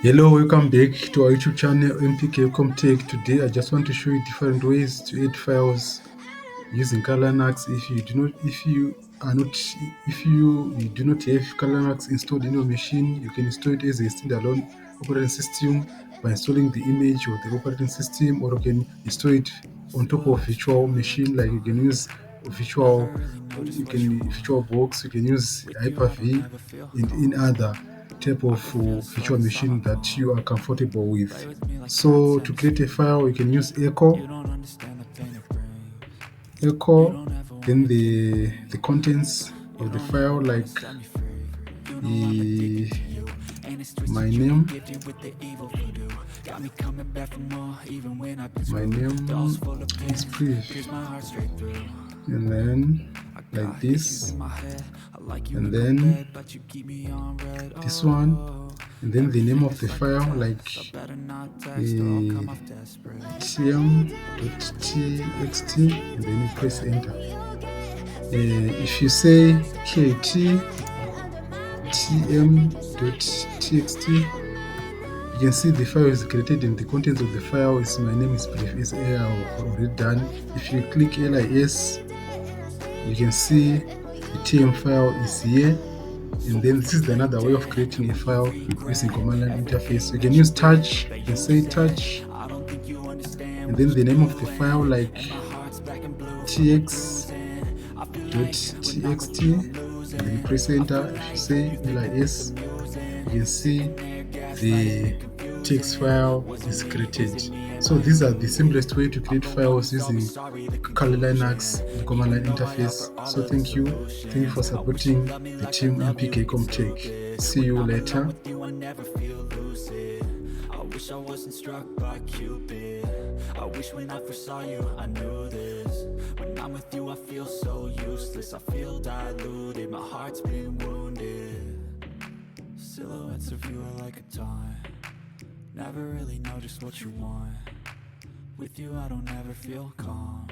Hello, welcome back to our YouTube channel MPKComteck. Today I just want to show you different ways to add files using Linux. If you do not have Linux installed in your machine, you can install it as a standalone operating system by installing the image of the operating system, or you can install it on top of virtual machine. Like you can use VirtualBox, you can use Hyper-V, and in other type of virtual machine that you are comfortable with. So to create a file, you can use echo, then the contents of the file, like my name is brief, and then like this, and then this one, and then the name of the file, like tm.txt, and then you press enter. If you say tm.txt, you can see the file is created and the contents of the file is my name is brief, is already done. If you click lis, you can see the tm file is here. And then this is another way of creating a file using command line interface. You can use touch, you can say touch, and then the name of the file, like tx.txt, and then you press enter. If you say lis, you can see the text file is created. So these are the simplest way to create files using Kali Linux command line interface. So thank you for supporting the team MPKComteck. See you later. I wish I wasn't struck by Cupid. I wish when I first saw you I knew this. When I'm with you I feel so useless. I feel diluted, my heart's been wounded. Silhouettes of you are like a taunt. Never really know just what you want. With you I don't ever feel calm.